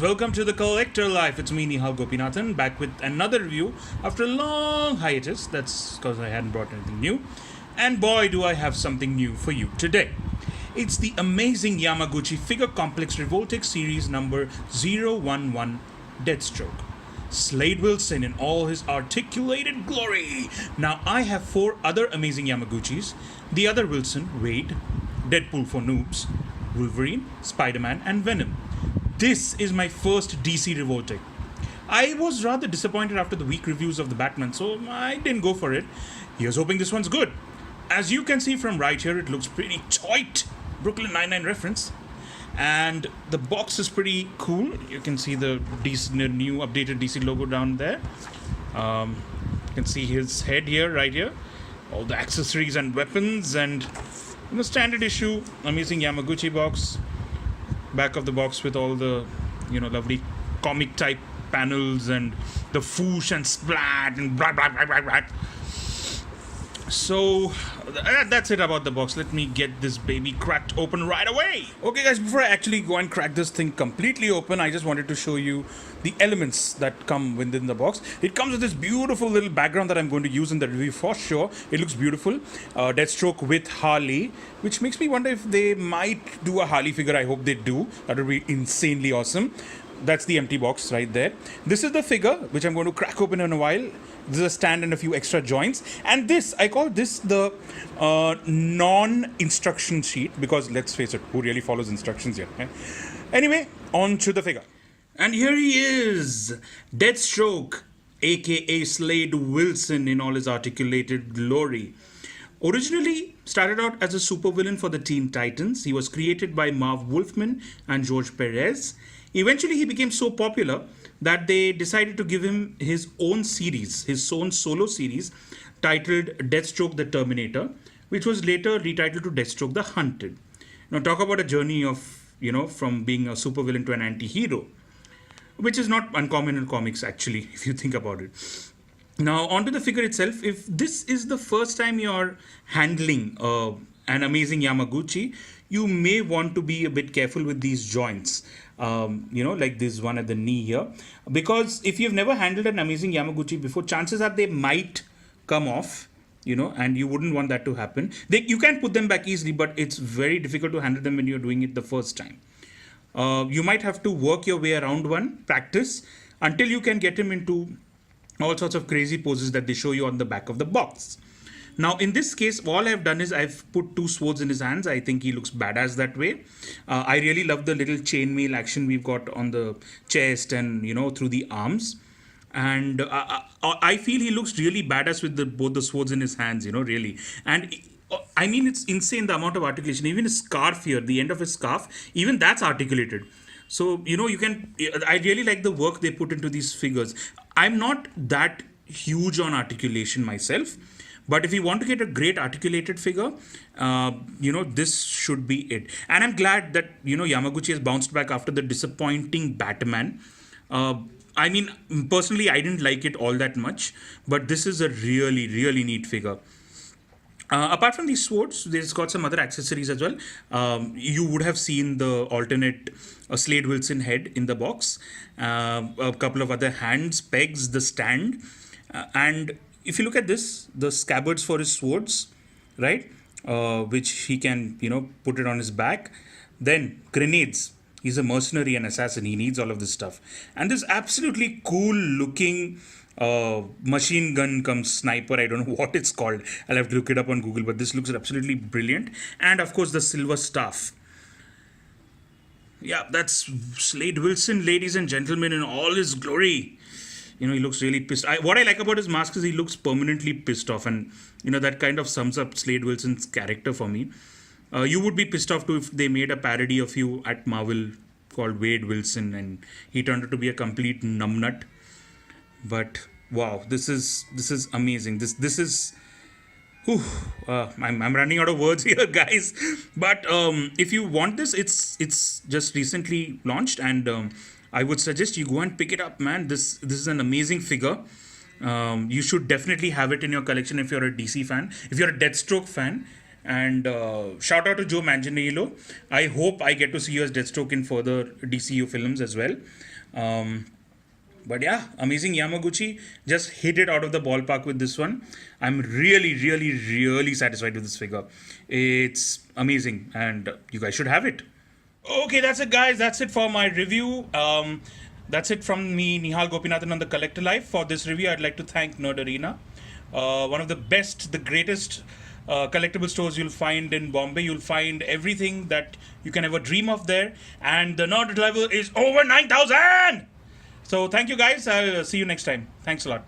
welcome to the Collector Life. It's me, Nihal Gopinathan, back with another review after a long hiatus. That's because I hadn't brought anything new. And boy, do I have something new for you today. It's the amazing Yamaguchi Figure Complex Revoltech series number 011 Deathstroke. Slade Wilson in all his articulated glory. Now, I have 4 other amazing Yamaguchis. The other Wilson, Wade, Deadpool for Noobs, Wolverine, Spider-Man, and Venom. This is my first DC Revoltech. I was rather disappointed after the weak reviews of the Batman, so I didn't go for it. Here's hoping this one's good. As you can see from right here, it looks pretty tight. Brooklyn Nine-Nine reference. And the box is pretty cool. You can see the new updated DC logo down there. You can see his head here, right here. All the accessories and weapons, and in the standard issue, amazing Yamaguchi box. Back of the box with all the, lovely comic type panels and the foosh and splat and blah blah blah blah blah. So that's it about the box. Let me get this baby cracked open right away. Okay guys, before I actually go and crack this thing completely open, I just wanted to show you the elements that come within the box. It comes with this beautiful little background that I'm going to use in the review for sure. It looks beautiful. Deathstroke with Harley, which makes me wonder if they might do a Harley figure. I hope they do. That would be insanely awesome. That's the empty box right there. This is the figure, which I'm going to crack open in a while. This is a stand and a few extra joints. And this, I call this the non-instruction sheet, because let's face it, who really follows instructions here? Eh? Anyway, on to the figure. And here he is, Deathstroke, aka Slade Wilson in all his articulated glory. Originally started out as a supervillain for the Teen Titans. He was created by Marv Wolfman and George Perez. Eventually, he became so popular that they decided to give him his own series, his own solo series, titled Deathstroke the Terminator, which was later retitled to Deathstroke the Hunted. Now, talk about a journey of, from being a supervillain to an anti-hero, which is not uncommon in comics, actually, if you think about it. Now, onto the figure itself. If this is the first time you're handling an amazing Yamaguchi, you may want to be a bit careful with these joints. Like this one at the knee here, because if you've never handled an amazing Yamaguchi before, chances are they might come off, and you wouldn't want that to happen. You can put them back easily, but it's very difficult to handle them when you're doing it the first time. You might have to work your way around one, practice, until you can get him into all sorts of crazy poses that they show you on the back of the box. Now, in this case, all I've done is I've put 2 swords in his hands. I think he looks badass that way. I really love the little chainmail action we've got on the chest and, through the arms. And I feel he looks really badass with both the swords in his hands, really. And I mean, it's insane the amount of articulation. Even his scarf here, the end of his scarf, even that's articulated. So, I really like the work they put into these figures. I'm not that huge on articulation myself. But if you want to get a great articulated figure, this should be it. And I'm glad that, Yamaguchi has bounced back after the disappointing Batman. I mean, personally, I didn't like it all that much. But this is a really, really neat figure. Apart from these swords, there's got some other accessories as well. You would have seen the alternate Slade Wilson head in the box. A couple of other hands, pegs, the stand. And if you look at this, the scabbards for his swords, right, which he can, put it on his back. Then grenades. He's a mercenary and assassin. He needs all of this stuff. And this absolutely cool looking machine gun cum sniper. I don't know what it's called. I'll have to look it up on Google, but this looks absolutely brilliant. And of course, the silver staff. Yeah, that's Slade Wilson, ladies and gentlemen, in all his glory. He looks really pissed. What I like about his mask is he looks permanently pissed off. And, that kind of sums up Slade Wilson's character for me. You would be pissed off too if they made a parody of you at Marvel called Wade Wilson. And he turned out to be a complete numbnut. But, wow, this is amazing. This is... I'm running out of words here, guys. But if you want this, it's just recently launched. And... I would suggest you go and pick it up, man. This is an amazing figure. You should definitely have it in your collection if you're a DC fan. If you're a Deathstroke fan, And shout out to Joe Manganiello. I hope I get to see you as Deathstroke in further DCU films as well. But yeah, amazing. Yamaguchi just hit it out of the ballpark with this one. I'm really, really, really satisfied with this figure. It's amazing, and you guys should have it. Okay, that's it, guys. That's it for my review. That's it from me, Nihal Gopinathan, on the Collector Life. For this review, I'd like to thank Nerd Arena, one of the best, the greatest collectible stores you'll find in Bombay. You'll find everything that you can ever dream of there, and the nerd level is over 9,000. So thank you, guys. I'll see you next time. Thanks a lot.